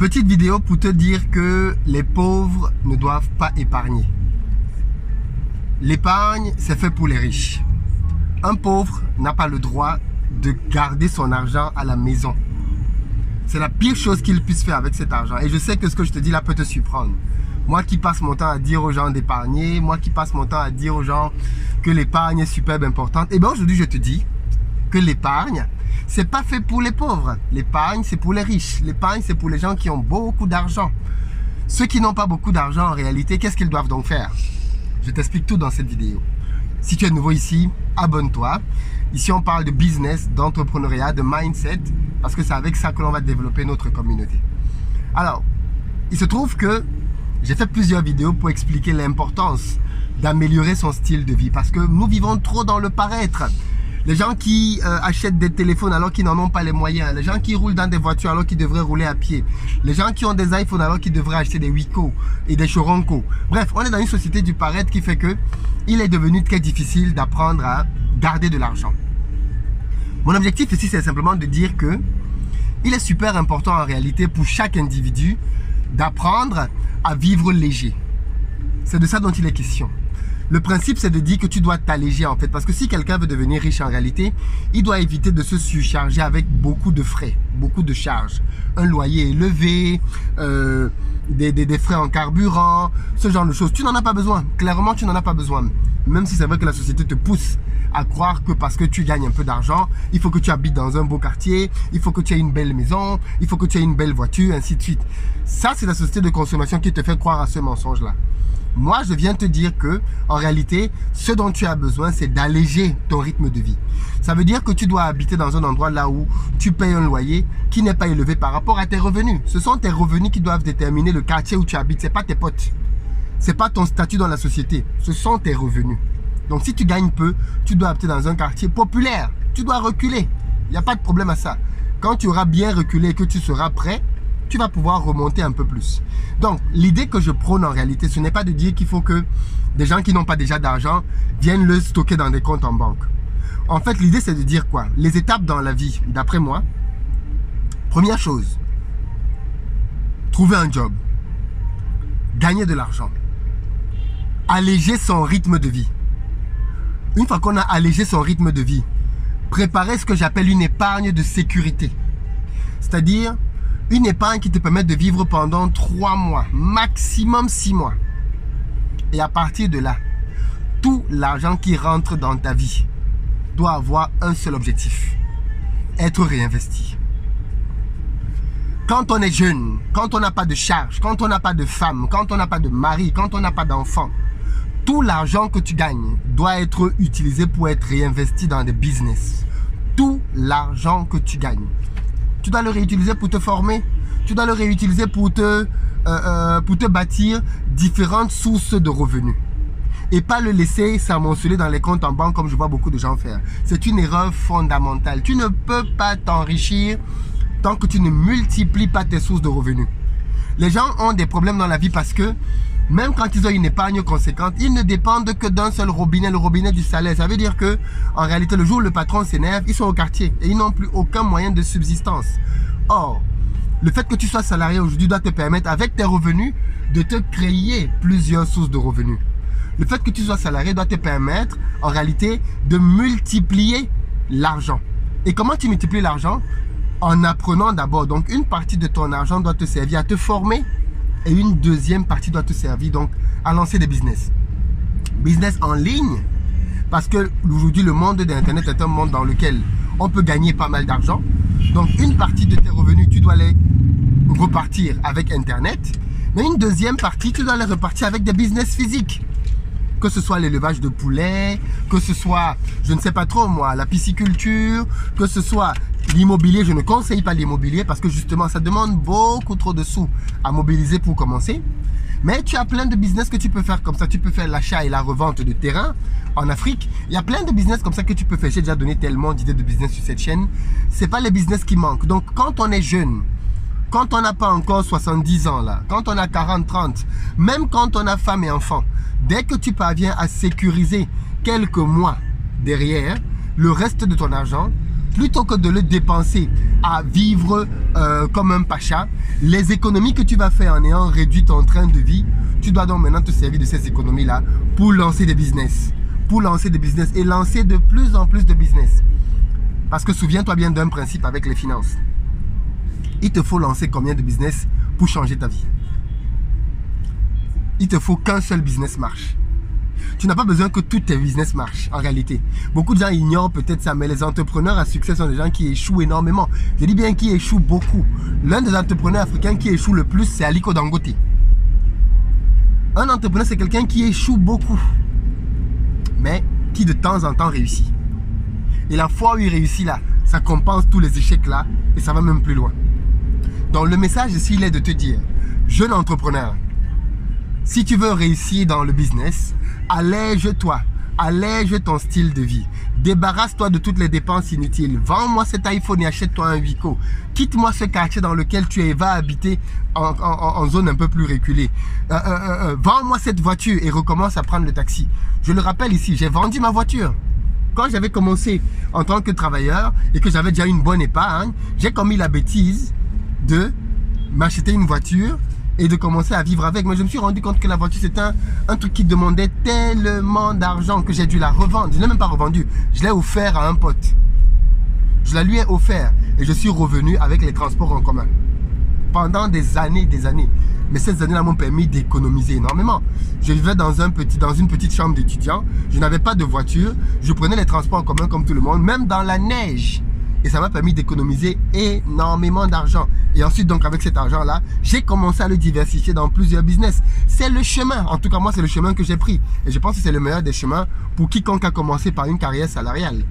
Petite vidéo pour te dire que les pauvres ne doivent pas épargner. L'épargne, c'est fait pour les riches. Un pauvre n'a pas le droit de garder son argent à la maison. C'est la pire chose qu'il puisse faire avec cet argent. Et je sais que ce que je te dis là peut te surprendre. Moi qui passe mon temps à dire aux gens d'épargner, moi qui passe mon temps à dire aux gens que l'épargne est superbe importante, et bien aujourd'hui je te dis que l'épargne, c'est pas fait pour les pauvres. L'épargne, c'est pour les riches. L'épargne, c'est pour les gens qui ont beaucoup d'argent. Ceux qui n'ont pas beaucoup d'argent, en réalité, qu'est-ce qu'ils doivent donc faire? Je t'explique tout dans cette vidéo. Si tu es nouveau ici, abonne-toi. Ici, on parle de business, d'entrepreneuriat, de mindset, parce que c'est avec ça que l'on va développer notre communauté. Alors, il se trouve que j'ai fait plusieurs vidéos pour expliquer l'importance d'améliorer son style de vie, parce que nous vivons trop dans le paraître. Les gens qui achètent des téléphones alors qu'ils n'en ont pas les moyens. Les gens qui roulent dans des voitures alors qu'ils devraient rouler à pied. Les gens qui ont des iPhones alors qu'ils devraient acheter des Wiko et des Choronco. Bref, on est dans une société du paraître qui fait que il est devenu très difficile d'apprendre à garder de l'argent. Mon objectif ici, c'est simplement de dire que il est super important en réalité pour chaque individu d'apprendre à vivre léger. C'est de ça dont il est question. Le principe, c'est de dire que tu dois t'alléger en fait. Parce que si quelqu'un veut devenir riche en réalité, il doit éviter de se surcharger avec beaucoup de frais, beaucoup de charges. Un loyer élevé, des frais en carburant, ce genre de choses. Tu n'en as pas besoin. Clairement, tu n'en as pas besoin. Même si c'est vrai que la société te pousse à croire que parce que tu gagnes un peu d'argent, il faut que tu habites dans un beau quartier, il faut que tu aies une belle maison, il faut que tu aies une belle voiture, ainsi de suite. Ça, c'est la société de consommation qui te fait croire à ce mensonge-là. Moi, je viens te dire que, en réalité, ce dont tu as besoin, c'est d'alléger ton rythme de vie. Ça veut dire que tu dois habiter dans un endroit là où tu payes un loyer qui n'est pas élevé par rapport à tes revenus. Ce sont tes revenus qui doivent déterminer le quartier où tu habites. Ce n'est pas tes potes. Ce n'est pas ton statut dans la société. Ce sont tes revenus. Donc, si tu gagnes peu, tu dois habiter dans un quartier populaire. Tu dois reculer. Il n'y a pas de problème à ça. Quand tu auras bien reculé et que tu seras prêt, tu vas pouvoir remonter un peu plus. Donc, l'idée que je prône en réalité, ce n'est pas de dire qu'il faut que des gens qui n'ont pas déjà d'argent viennent le stocker dans des comptes en banque. En fait, l'idée, c'est de dire quoi? Les étapes dans la vie, d'après moi, première chose, trouver un job, gagner de l'argent, alléger son rythme de vie. Une fois qu'on a allégé son rythme de vie, préparer ce que j'appelle une épargne de sécurité. C'est-à-dire une épargne qui te permet de vivre pendant 3 mois, maximum 6 mois. Et à partir de là, tout l'argent qui rentre dans ta vie doit avoir un seul objectif, être réinvesti. Quand on est jeune, quand on n'a pas de charge, quand on n'a pas de femme, quand on n'a pas de mari, quand on n'a pas d'enfant, tout l'argent que tu gagnes doit être utilisé pour être réinvesti dans des business. Tout l'argent que tu gagnes. Tu dois le réutiliser pour te former. Tu dois le réutiliser pour te bâtir différentes sources de revenus. Et pas le laisser s'amonceler dans les comptes en banque comme je vois beaucoup de gens faire. C'est une erreur fondamentale. Tu ne peux pas t'enrichir tant que tu ne multiplies pas tes sources de revenus. Les gens ont des problèmes dans la vie parce que même quand ils ont une épargne conséquente, ils ne dépendent que d'un seul robinet, le robinet du salaire. Ça veut dire que, en réalité, le jour où le patron s'énerve, ils sont au quartier et ils n'ont plus aucun moyen de subsistance. Or, le fait que tu sois salarié aujourd'hui doit te permettre, avec tes revenus, de te créer plusieurs sources de revenus. Le fait que tu sois salarié doit te permettre, en réalité, de multiplier l'argent. Et comment tu multiplies l'argent? En apprenant d'abord. Donc, une partie de ton argent doit te servir à te former. Et une deuxième partie doit te servir donc à lancer des business. Business en ligne, parce que aujourd'hui le monde d'Internet est un monde dans lequel on peut gagner pas mal d'argent. Donc une partie de tes revenus, tu dois les repartir avec Internet. Mais une deuxième partie, tu dois les repartir avec des business physiques. Que ce soit l'élevage de poulets, que ce soit, je ne sais pas trop moi, la pisciculture, que ce soit l'immobilier. Je ne conseille pas l'immobilier parce que justement, ça demande beaucoup trop de sous à mobiliser pour commencer. Mais tu as plein de business que tu peux faire comme ça. Tu peux faire l'achat et la revente de terrain en Afrique. Il y a plein de business comme ça que tu peux faire. J'ai déjà donné tellement d'idées de business sur cette chaîne. Ce n'est pas les business qui manquent. Donc, quand on est jeune, quand on n'a pas encore 70 ans là, quand on a 40, 30, même quand on a femme et enfant, dès que tu parviens à sécuriser quelques mois derrière, le reste de ton argent, plutôt que de le dépenser à vivre comme un pacha, les économies que tu vas faire en ayant réduit ton train de vie, tu dois donc maintenant te servir de ces économies-là pour lancer des business. Pour lancer des business et lancer de plus en plus de business. Parce que souviens-toi bien d'un principe avec les finances. Il te faut lancer combien de business pour changer ta vie? Il te faut qu'un seul business marche. Tu n'as pas besoin que tous tes business marchent en réalité. Beaucoup de gens ignorent peut-être ça, mais les entrepreneurs à succès sont des gens qui échouent énormément. Je dis bien qui échouent beaucoup. L'un des entrepreneurs africains qui échoue le plus, c'est Aliko Dangote. Un entrepreneur, c'est quelqu'un qui échoue beaucoup, mais qui de temps en temps réussit. Et la fois où il réussit là, ça compense tous les échecs là et ça va même plus loin. Donc le message ici, il est de te dire, jeune entrepreneur, si tu veux réussir dans le business, allège-toi, allège ton style de vie. Débarrasse-toi de toutes les dépenses inutiles. Vends-moi cet iPhone et achète-toi un Wico. Quitte-moi ce quartier dans lequel tu es, va habiter en zone un peu plus reculée. Vends-moi cette voiture et recommence à prendre le taxi. Je le rappelle ici, j'ai vendu ma voiture. Quand j'avais commencé en tant que travailleur et que j'avais déjà une bonne épargne, j'ai commis la bêtise de m'acheter une voiture et de commencer à vivre avec. Mais je me suis rendu compte que la voiture, c'était un truc qui demandait tellement d'argent que j'ai dû la revendre. Je ne l'ai même pas revendue. Je l'ai offert à un pote. Je la lui ai offert et je suis revenu avec les transports en commun. Pendant des années, des années. Mais ces années-là m'ont permis d'économiser énormément. Je vivais dans une petite chambre d'étudiant. Je n'avais pas de voiture. Je prenais les transports en commun comme tout le monde, même dans la neige. Et ça m'a permis d'économiser énormément d'argent. Et ensuite, donc, avec cet argent-là, j'ai commencé à le diversifier dans plusieurs business. C'est le chemin. En tout cas, moi, c'est le chemin que j'ai pris. Et je pense que c'est le meilleur des chemins pour quiconque a commencé par une carrière salariale.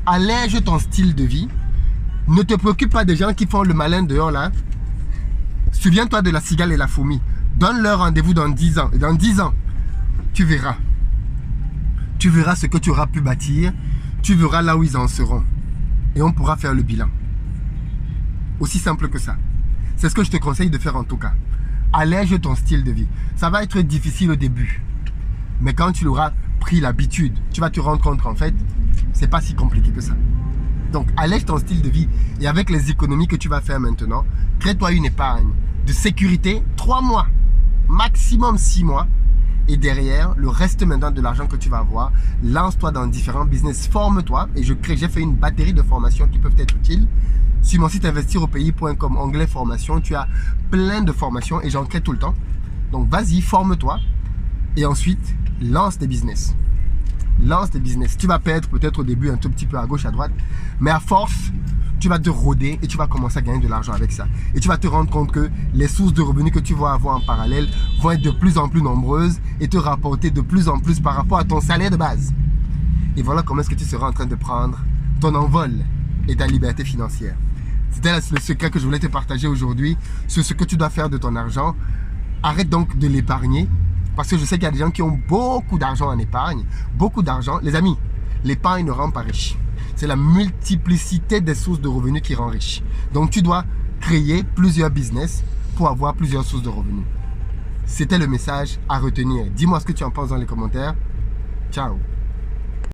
Allège ton style de vie. Ne te préoccupe pas des gens qui font le malin dehors, là. Souviens-toi de la cigale et la fourmi. Donne-leur rendez-vous dans 10 ans. Et dans 10 ans, tu verras. Tu verras ce que tu auras pu bâtir. Tu verras là où ils en seront. Et on pourra faire le bilan. Aussi simple que ça. C'est ce que je te conseille de faire en tout cas. Allège ton style de vie. Ça va être difficile au début. Mais quand tu auras pris l'habitude, tu vas te rendre compte qu'en fait, c'est pas si compliqué que ça. Donc, allège ton style de vie. Et avec les économies que tu vas faire maintenant, crée-toi une épargne de sécurité 3 mois. Maximum 6 mois. Et derrière, le reste maintenant de l'argent que tu vas avoir, lance-toi dans différents business, forme-toi. Et j'ai fait une batterie de formations qui peuvent être utiles. Sur mon site investiraupays.com, onglet formation, tu as plein de formations et j'en crée tout le temps. Donc vas-y, forme-toi. Et ensuite, lance des business. Lance des business. Tu vas perdre peut-être au début un tout petit peu à gauche, à droite. Mais à force, tu vas te rôder et tu vas commencer à gagner de l'argent avec ça. Et tu vas te rendre compte que les sources de revenus que tu vas avoir en parallèle vont être de plus en plus nombreuses et te rapporter de plus en plus par rapport à ton salaire de base. Et voilà comment est-ce que tu seras en train de prendre ton envol et ta liberté financière. C'était le secret que je voulais te partager aujourd'hui sur ce que tu dois faire de ton argent. Arrête donc de l'épargner parce que je sais qu'il y a des gens qui ont beaucoup d'argent en épargne. Beaucoup d'argent. Les amis, l'épargne ne rend pas riche. C'est la multiplicité des sources de revenus qui rend riche. Donc tu dois créer plusieurs business pour avoir plusieurs sources de revenus. C'était le message à retenir. Dis-moi ce que tu en penses dans les commentaires. Ciao.